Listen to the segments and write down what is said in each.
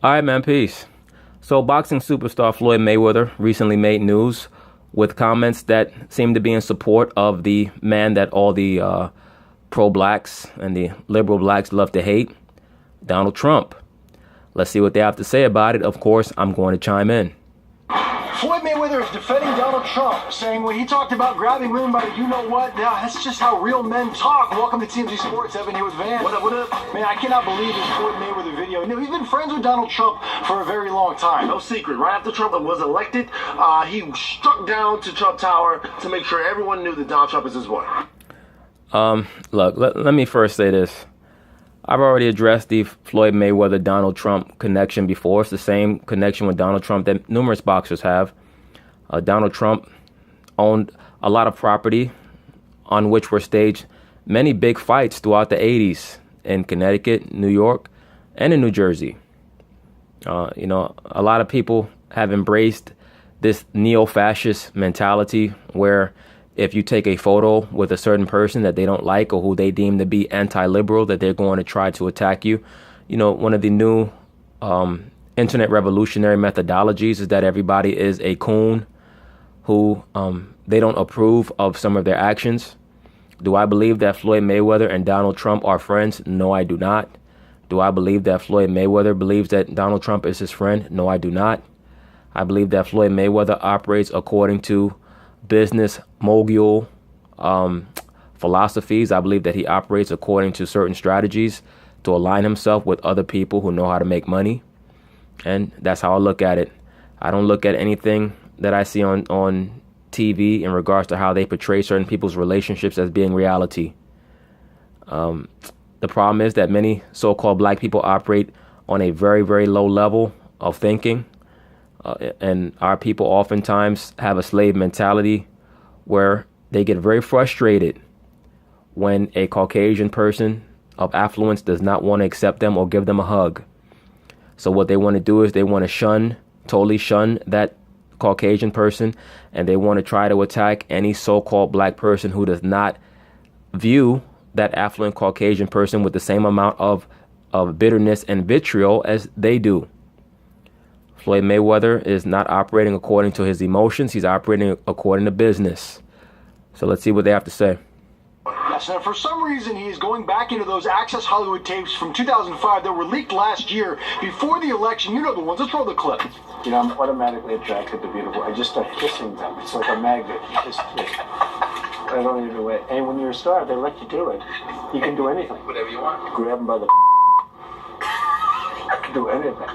All right, man, peace. So boxing superstar Floyd Mayweather recently made news with comments that seem to be in support of the man that all the pro-blacks and the liberal blacks love to hate, Donald Trump. Let's see what they have to say about it. Of course, I'm going to chime in. Floyd Mayweather is defending Donald Trump, saying when he talked about grabbing women by the you-know-what, now that's just how real men talk. Welcome to TMZ Sports, Evan here with Van. What up? Man, I cannot believe this Floyd Mayweather video. You know, he's been friends with Donald Trump for a very long time. No secret. Right after Trump was elected, he struck down to Trump Tower to make sure everyone knew that Donald Trump is his boy. Look, let me first say this. I've already addressed the Floyd Mayweather-Donald Trump connection before. It's the same connection with Donald Trump that numerous boxers have. Donald Trump owned a lot of property on which were staged many big fights throughout the 80s in Connecticut, New York, and in New Jersey. A lot of people have embraced this neo-fascist mentality where if you take a photo with a certain person that they don't like or who they deem to be anti-liberal, that they're going to try to attack you. You know, one of the new internet revolutionary methodologies is that everybody is a coon who they don't approve of some of their actions. Do I believe that Floyd Mayweather and Donald Trump are friends? No, I do not. Do I believe that Floyd Mayweather believes that Donald Trump is his friend? No, I do not. I believe that Floyd Mayweather operates according to business mogul philosophies. I believe that he operates according to certain strategies to align himself with other people who know how to make money. And that's how I look at it. I don't look at anything that I see on TV in regards to how they portray certain people's relationships as being reality. The problem is that many so-called black people operate on a very, very low level of thinking. And our people oftentimes have a slave mentality where they get very frustrated when a Caucasian person of affluence does not want to accept them or give them a hug. So what they want to do is they want to totally shun that Caucasian person, and they want to try to attack any so-called black person who does not view that affluent Caucasian person with the same amount of bitterness and vitriol as they do. Floyd Mayweather is not operating according to his emotions. He's operating according to business. So let's see what they have to say. Yes, now for some reason he is going back into those Access Hollywood tapes from 2005 that were leaked last year before the election. You know the ones. Let's roll the clip. You know, I'm automatically attracted to beautiful. I just start kissing them. It's like a magnet. I don't even wait. And when you're a star, they let you do it. You can do anything. Whatever you want. Grab them by the do anything.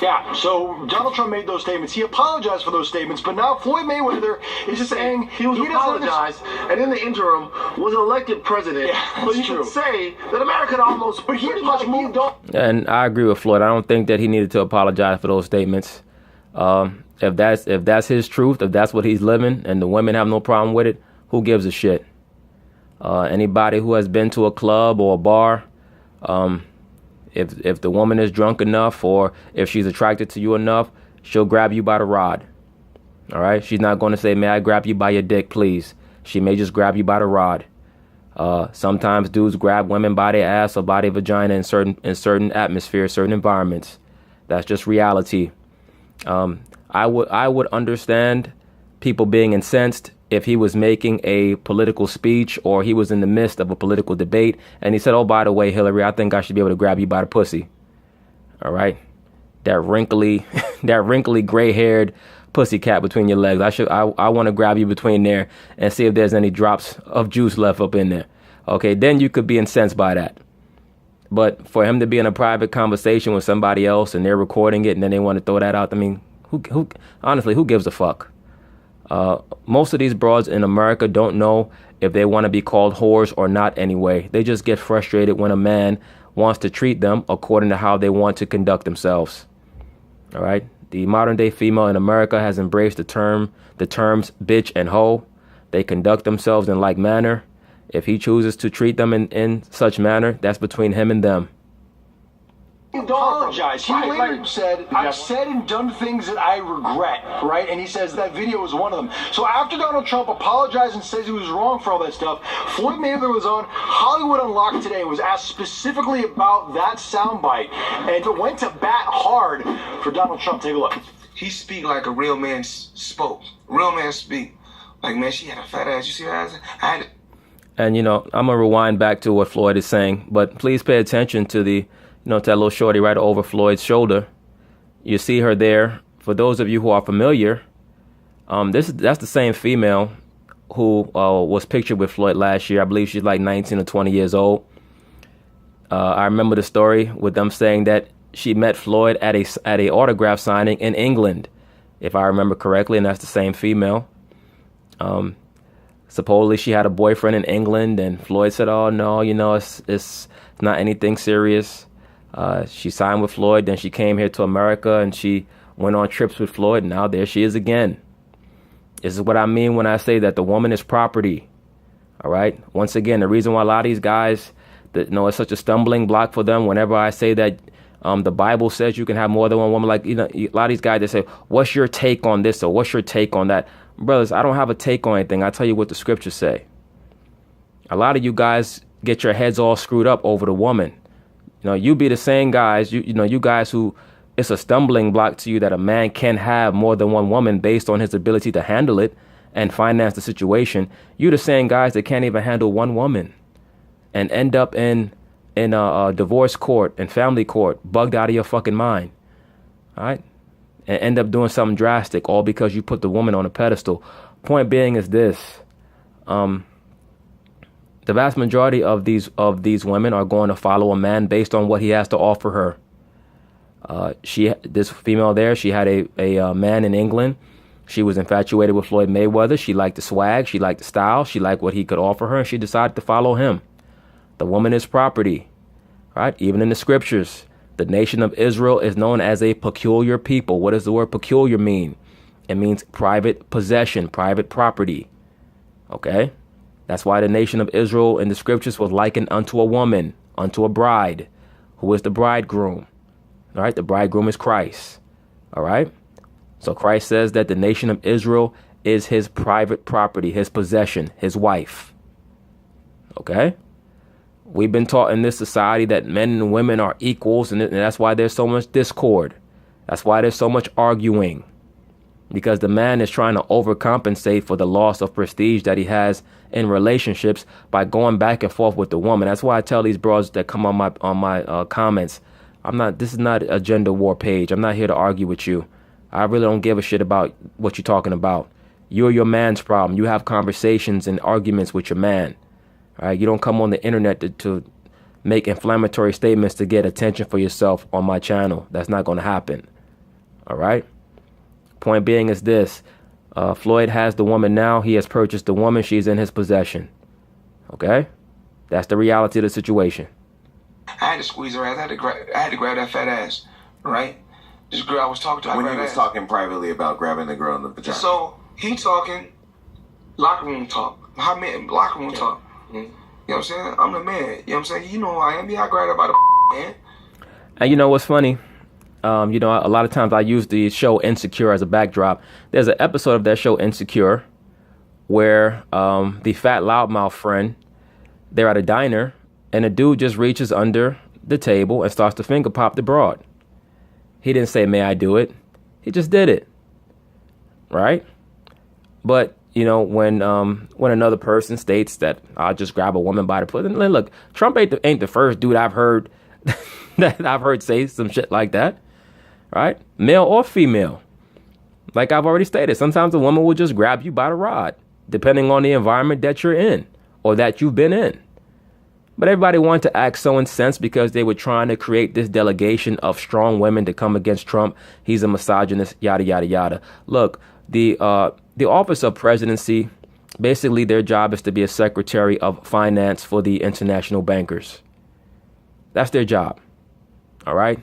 Yeah, so Donald Trump made those statements. He apologized for those statements, but now Floyd Mayweather is just saying he was apologized, and in the interim was elected president. Yeah, but you true. could say that America almost pretty much moved on. And I agree with Floyd. I don't think that he needed to apologize for those statements. If that's his truth, if that's what he's living, and the women have no problem with it, who gives a shit? Anybody who has been to a club or a bar, if the woman is drunk enough or if she's attracted to you enough, she'll grab you by the rod. All right? She's not going to say, may I grab you by your dick, please? She may just grab you by the rod. Sometimes dudes grab women by their ass or by their vagina in certain atmospheres, certain environments. That's just reality. I would understand people being incensed if he was making a political speech or he was in the midst of a political debate and he said, oh, by the way, Hillary, I think I should be able to grab you by the pussy. All right. That wrinkly gray-haired pussy cat between your legs. I want to grab you between there and see if there's any drops of juice left up in there. OK, then you could be incensed by that. But for him to be in a private conversation with somebody else and they're recording it and then they want to throw that out. I mean, honestly, who gives a fuck? Most of these broads in America don't know if they want to be called whores or not anyway. They just get frustrated when a man wants to treat them according to how they want to conduct themselves. All right. The modern day female in America has embraced the terms bitch and hoe. They conduct themselves in like manner. If he chooses to treat them in such manner, that's between him and them. apologize. He later said, I've said and done things that I regret, right? And he says that video was one of them. So after Donald Trump apologized and says he was wrong for all that stuff, Floyd Mayweather was on Hollywood Unlocked today and was asked specifically about that soundbite and went to bat hard for Donald Trump. Take a look. He speak like a real man spoke. Real man speak. Like, man, she had a fat ass. You see her ass? I had it. And, I'm going to rewind back to what Floyd is saying, but please pay attention to to that little shorty right over Floyd's shoulder. You see her there. For those of you who are familiar, that's the same female who was pictured with Floyd last year. I believe she's like 19 or 20 years old. I remember the story with them saying that she met Floyd at a autograph signing in England, if I remember correctly, and that's the same female. Supposedly she had a boyfriend in England, and Floyd said, "Oh no, it's not anything serious." She signed with Floyd, then she came here to America, and she went on trips with Floyd. And now there she is again. This is what I mean when I say that the woman is property. All right. Once again, the reason why a lot of these guys, it's such a stumbling block for them. Whenever I say that the Bible says you can have more than one woman, like a lot of these guys, they say, "What's your take on this?" or "What's your take on that?" Brothers, I don't have a take on anything. I tell you what the scriptures say. A lot of you guys get your heads all screwed up over the woman. You be the same guys, you guys who it's a stumbling block to you that a man can have more than one woman based on his ability to handle it and finance the situation. You the same guys that can't even handle one woman and end up in a divorce court and family court, bugged out of your fucking mind. All right? And end up doing something drastic, all because you put the woman on a pedestal. Point being is this: the vast majority of these women are going to follow a man based on what he has to offer her. This female there, she had a man in England. She was infatuated with Floyd Mayweather. She liked the swag, she liked the style, she liked what he could offer her, and she decided to follow him. The woman is property, right? Even in the scriptures. The nation of Israel is known as a peculiar people. What does the word peculiar mean? It means private possession, private property. Okay? That's why the nation of Israel in the scriptures was likened unto a woman, unto a bride. Who is the bridegroom? All right? The bridegroom is Christ. All right? So Christ says that the nation of Israel is his private property, his possession, his wife. Okay? We've been taught in this society that men and women are equals, and that's why there's so much discord. That's why there's so much arguing. Because the man is trying to overcompensate for the loss of prestige that he has in relationships by going back and forth with the woman. That's why I tell these bros that come on my comments, this is not a gender war page. I'm not here to argue with you. I really don't give a shit about what you're talking about. You're your man's problem. You have conversations and arguments with your man. All right, you don't come on the internet to make inflammatory statements to get attention for yourself on my channel. That's not going to happen. All right. Point being is this. Floyd has the woman now. He has purchased the woman. She's in his possession. Okay. That's the reality of the situation. I had to squeeze her ass. I had to grab that fat ass. Right. This girl I was talking to. When he was talking privately about grabbing the girl in the vagina. So he talking locker room talk. How men locker room talk. You know what I'm saying? I'm the man. You know what I'm saying? You know who I am. Yeah, I grabbed her by the man. And you know what's funny? A lot of times I use the show Insecure as a backdrop. There's an episode of that show Insecure where the fat loudmouth friend, they're at a diner and a dude just reaches under the table and starts to finger pop the broad. He didn't say, "May I do it?" He just did it. Right? But when another person states that I'll just grab a woman by the pussy, look, Trump ain't the first dude I've heard that I've heard say some shit like that, right? Male or female. Like I've already stated, sometimes a woman will just grab you by the rod, depending on the environment that you're in or that you've been in. But everybody wanted to act so incensed because they were trying to create this delegation of strong women to come against Trump. He's a misogynist, yada, yada, yada. Look, the office of presidency, basically their job is to be a secretary of finance for the international bankers. That's their job. All right.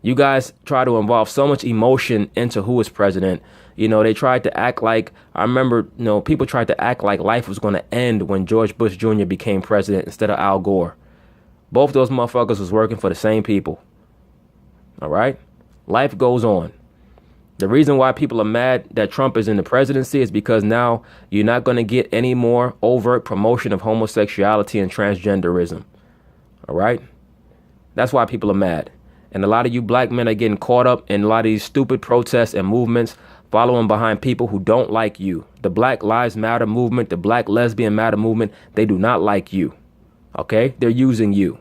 You guys try to involve so much emotion into who is president. They tried to act like, I remember, people tried to act like life was going to end when George Bush Jr. became president instead of Al Gore. Both those motherfuckers was working for the same people. All right? Life goes on. The reason why people are mad that Trump is in the presidency is because now you're not going to get any more overt promotion of homosexuality and transgenderism. All right? That's why people are mad. And a lot of you black men are getting caught up in a lot of these stupid protests and movements, following behind people who don't like you. The Black Lives Matter movement, the Black Lesbian Matter movement, they do not like you. Okay? They're using you.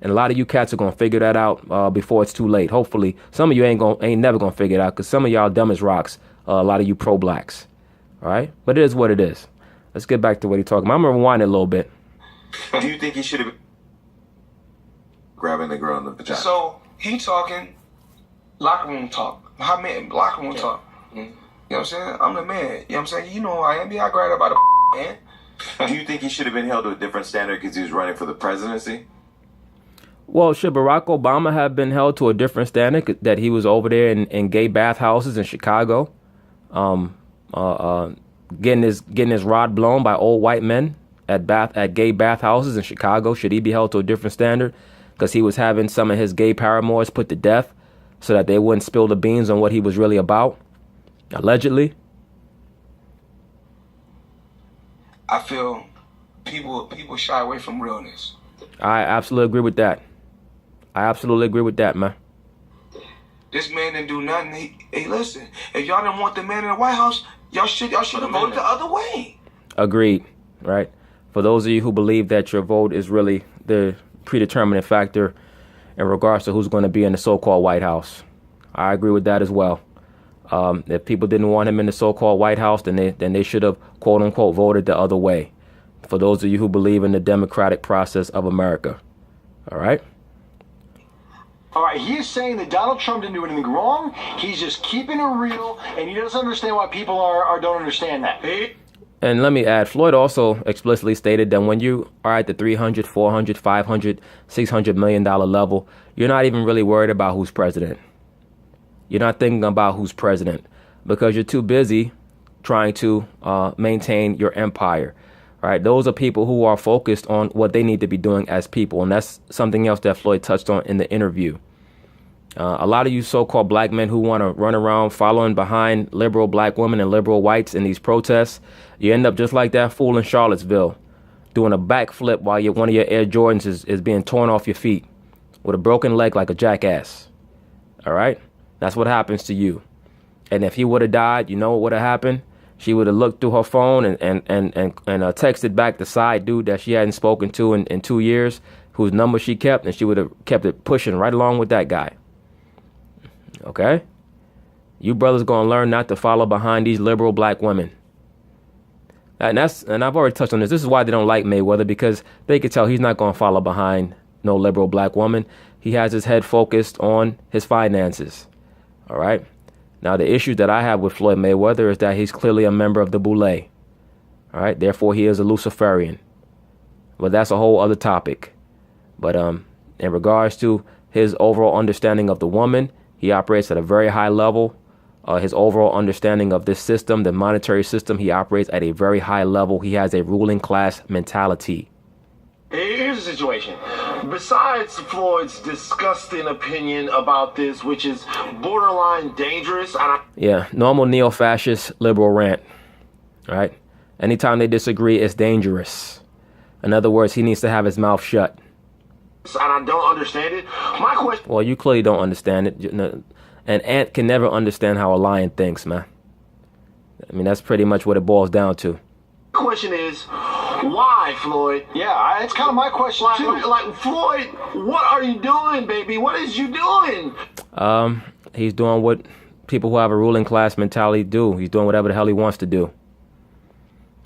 And a lot of you cats are going to figure that out before it's too late. Hopefully, some of you ain't never going to figure it out, because some of y'all dumb as rocks, a lot of you pro-blacks. All right? But it is what it is. Let's get back to what he's talking about. I'm going to rewind it a little bit. Do you think he should have been grabbing the girl in the vagina? So he talking locker room talk. How men locker room talk. You know what I'm saying? I'm the man. You know what I'm saying? You know who I am. I grabbed about a man. Do you think he should have been held to a different standard because he was running for the presidency? Well, should Barack Obama have been held to a different standard that he was over there in gay bathhouses in Chicago, getting his rod blown by old white men at gay bathhouses in Chicago? Should he be held to a different standard because he was having some of his gay paramours put to death so that they wouldn't spill the beans on what he was really about, allegedly? I feel people shy away from realness. I absolutely agree with that. Man. This man didn't do nothing. Hey, listen, if y'all didn't want the man in the White House, y'all should have voted the other way. Agreed, right? For those of you who believe that your vote is really the predetermining factor in regards to who's going to be in the so-called White House, I agree with that as well. If people didn't want him in the so-called White House, then they should have, quote unquote, voted the other way. For those of you who believe in the democratic process of America. All right? All right, he is saying that Donald Trump didn't do anything wrong. He's just keeping it real, and he doesn't understand why people don't understand that. And let me add, Floyd also explicitly stated that when you are at the 300, 400, 500, $600 million level, you're not even really worried about who's president. You're not thinking about who's president because you're too busy trying to maintain your empire. All right, those are people who are focused on what they need to be doing as people. And that's something else that Floyd touched on in the interview. A lot of you so-called black men who want to run around following behind liberal black women and liberal whites in these protests, you end up just like that fool in Charlottesville, doing a backflip while one of your Air Jordans is being torn off your feet with a broken leg like a jackass. All right? That's what happens to you. And if he would have died, you know what would have happened? She would have looked through her phone and texted back the side dude that she hadn't spoken to in 2 years, whose number she kept, and she would have kept it pushing right along with that guy. Okay? You brothers gonna learn not to follow behind these liberal black women. And I've already touched on this. This is why they don't like Mayweather, because they could tell he's not gonna follow behind no liberal black woman. He has his head focused on his finances. All right? Now, the issue that I have with Floyd Mayweather is that he's clearly a member of the Boule. All right? Therefore, he is a Luciferian. But that's a whole other topic. But in regards to his overall understanding of the woman, he operates at a very high level. His overall understanding of this system, the monetary system, he operates at a very high level. He has a ruling class mentality. Here's the situation. Besides Floyd's disgusting opinion about this, which is borderline dangerous, yeah, normal neo-fascist liberal rant. All right? Anytime they disagree, it's dangerous. In other words, he needs to have his mouth shut. And I don't understand it. My question. Well, you clearly don't understand it. An ant can never understand how a lion thinks, man. I mean, that's pretty much what it boils down to. Question is, why, Floyd? Yeah, it's kind of my question too. Like, Floyd, what are you doing, baby? What is you doing? He's doing what people who have a ruling class mentality do. He's doing whatever the hell he wants to do.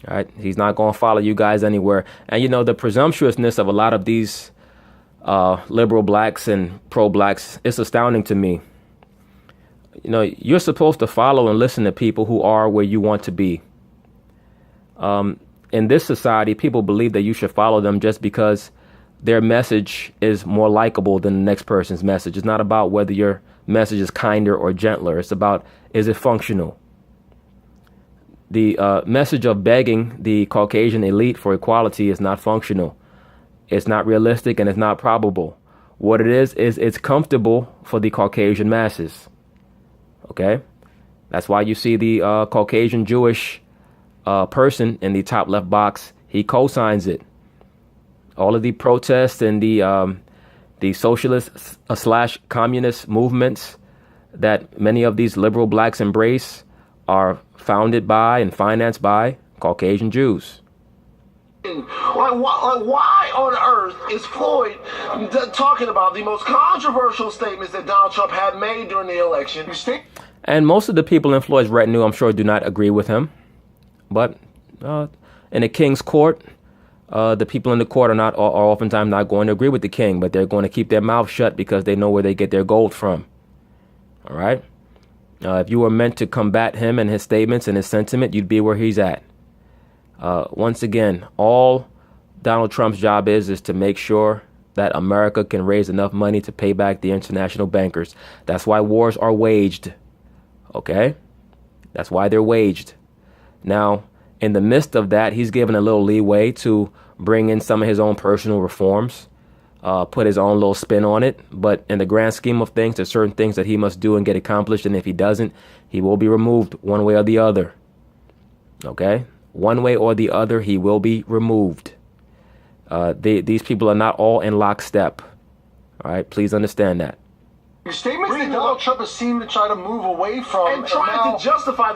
All right? He's not going to follow you guys anywhere. And, you know, the presumptuousness of a lot of these liberal blacks and pro-blacks, it's astounding to me. You know, you're supposed to follow and listen to people who are where you want to be. In this society, people believe that you should follow them just because their message is more likable than the next person's message. It's not about whether your message is kinder or gentler. It's about, is it functional? The message of begging the Caucasian elite for equality is not functional. It's not realistic and it's not probable. What it is it's comfortable for the Caucasian masses. Okay? That's why you see the Caucasian Jewish person in the top left box. He co-signs it. All of the protests and the socialist / communist movements that many of these liberal blacks embrace are founded by and financed by Caucasian Jews. Why on earth is Floyd talking about the most controversial statements that Donald Trump had made during the election? And most of the people in Floyd's retinue, I'm sure, do not agree with him. But in the king's court, the people in the court are oftentimes not going to agree with the king, but they're going to keep their mouth shut because they know where they get their gold from. All right? If you were meant to combat him and his statements and his sentiment, you'd be where he's at. Once again, all Donald Trump's job is to make sure that America can raise enough money to pay back the international bankers. That's why wars are waged. Okay? That's why they're waged. Now, in the midst of that, he's given a little leeway to bring in some of his own personal reforms, put his own little spin on it. But in the grand scheme of things, there's certain things that he must do and get accomplished. And if he doesn't, he will be removed one way or the other. Okay? One way or the other, he will be removed. These people are not all in lockstep. All right? Please understand that. Your statements that Donald Trump has seemed to try to move away from and tried to justify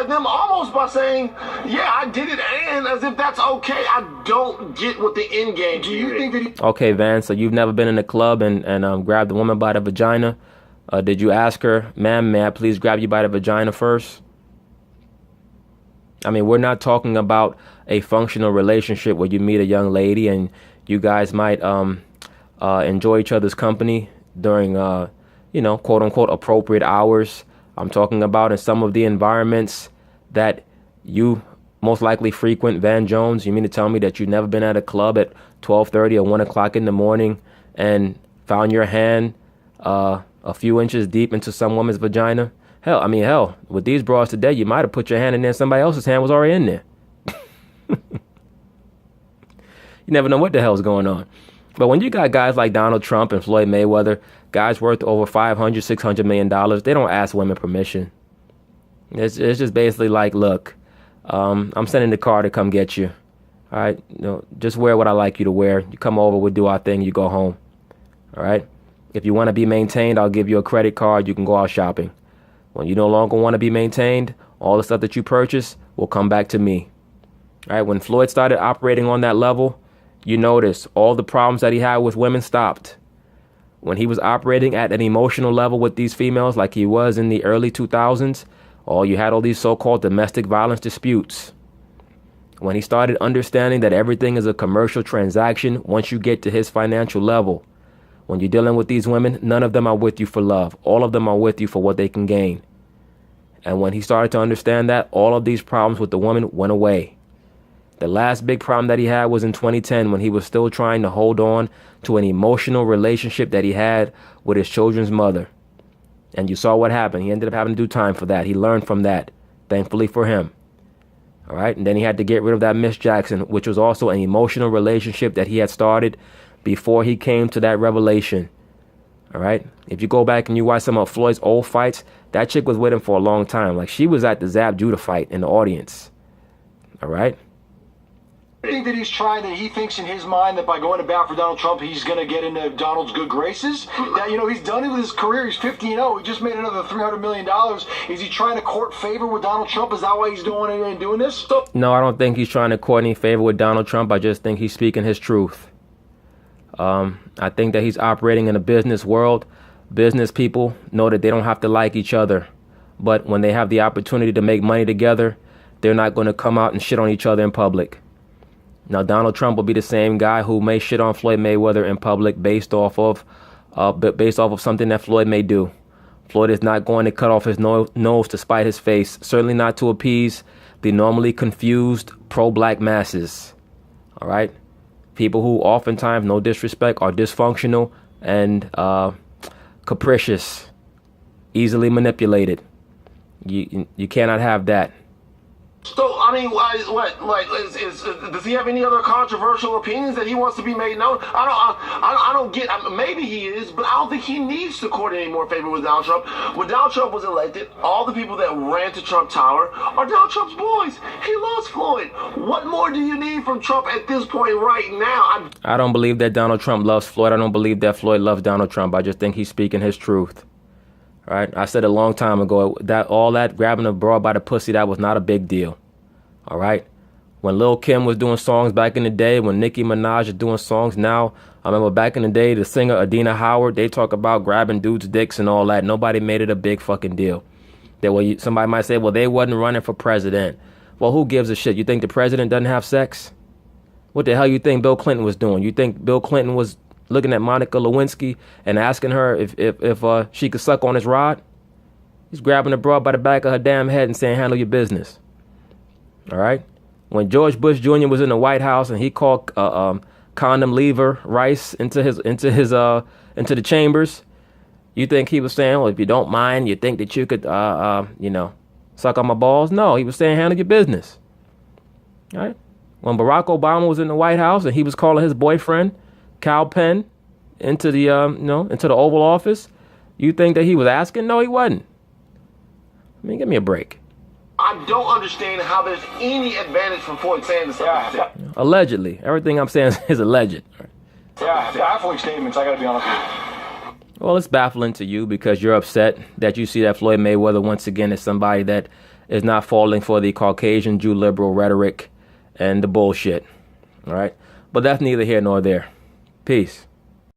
them almost by saying, yeah, I did it, and as if that's okay. I don't get what the end game do you think that he... Okay, Van, so you've never been in a club and grabbed a woman by the vagina. Did you ask her, ma'am, may I please grab you by the vagina first? I mean, we're not talking about a functional relationship where you meet a young lady and you guys might enjoy each other's company during, quote unquote, appropriate hours. I'm talking about in some of the environments that you most likely frequent, Van Jones. You mean to tell me that you've never been at a club at 12:30 or 1 o'clock in the morning and found your hand a few inches deep into some woman's vagina? Hell, with these bras today, you might have put your hand in there. Somebody else's hand was already in there. You never know what the hell's going on. But when you got guys like Donald Trump and Floyd Mayweather, guys worth over $500, $600 million, they don't ask women permission. It's just basically like, look, I'm sending the car to come get you. All right, just wear what I like you to wear. You come over, we'll do our thing, you go home. All right. If you want to be maintained, I'll give you a credit card. You can go out shopping. When you no longer want to be maintained, all the stuff that you purchase will come back to me. All right. When Floyd started operating on that level, you notice all the problems that he had with women stopped. When he was operating at an emotional level with these females like he was in the early 2000s, you had all these so-called domestic violence disputes. When he started understanding that everything is a commercial transaction once you get to his financial level, when you're dealing with these women, none of them are with you for love. All of them are with you for what they can gain. And when he started to understand that, all of these problems with the woman went away. The last big problem that he had was in 2010 when he was still trying to hold on to an emotional relationship that he had with his children's mother. And you saw what happened. He ended up having to do time for that. He learned from that, thankfully for him. All right. And then he had to get rid of that Miss Jackson, which was also an emotional relationship that he had started before he came to that revelation. All right. If you go back and you watch some of Floyd's old fights, that chick was with him for a long time. Like, she was at the Zab Judah fight in the audience. All right. I think that he thinks in his mind that by going to bat for Donald Trump, he's going to get into Donald's good graces. That, he's done it with his career. He's 50-0. He just made another $300 million. Is he trying to court favor with Donald Trump? Is that why he's doing it and doing this? No, I don't think he's trying to court any favor with Donald Trump. I just think he's speaking his truth. I think that he's operating in a business world. Business people know that they don't have to like each other. But when they have the opportunity to make money together, they're not going to come out and shit on each other in public. Now, Donald Trump will be the same guy who may shit on Floyd Mayweather in public based off of something that Floyd may do. Floyd is not going to cut off his nose to spite his face, certainly not to appease the normally confused pro-black masses. All right? People who oftentimes, no disrespect, are dysfunctional and capricious, easily manipulated. You cannot have that. So I mean, what? Like, does he have any other controversial opinions that he wants to be made known? I don't get. Maybe he is, but I don't think he needs to court any more favor with Donald Trump. When Donald Trump was elected, all the people that ran to Trump Tower are Donald Trump's boys. He loves Floyd. What more do you need from Trump at this point right now? I don't believe that Donald Trump loves Floyd. I don't believe that Floyd loves Donald Trump. I just think he's speaking his truth. All right. I said a long time ago that all that grabbing a broad by the pussy, that was not a big deal. All right. When Lil' Kim was doing songs back in the day, when Nicki Minaj is doing songs now, I remember back in the day, the singer Adina Howard, they talk about grabbing dudes' dicks and all that. Nobody made it a big fucking deal. Somebody might say, well, they wasn't running for president. Well, who gives a shit? You think the president doesn't have sex? What the hell you think Bill Clinton was doing? You think Bill Clinton was looking at Monica Lewinsky and asking her if she could suck on his rod? He's grabbing the broad by the back of her damn head and saying, handle your business. All right. When George Bush Jr. was in the White House and he called condom lever Rice into the chambers, you think he was saying, well, if you don't mind, you think that you could, suck on my balls? No, he was saying, handle your business. All right. When Barack Obama was in the White House and he was calling his boyfriend Kal Penn into the into the Oval Office, you think that he was asking? No, he wasn't. I mean, give me a break. I don't understand how there's any advantage from Floyd saying this. Allegedly. Everything I'm saying is alleged. Yeah, baffling statements, I gotta be honest with you. Well, it's baffling to you because you're upset that you see that Floyd Mayweather once again is somebody that is not falling for the Caucasian Jew liberal rhetoric and the bullshit. All right? But that's neither here nor there. Peace.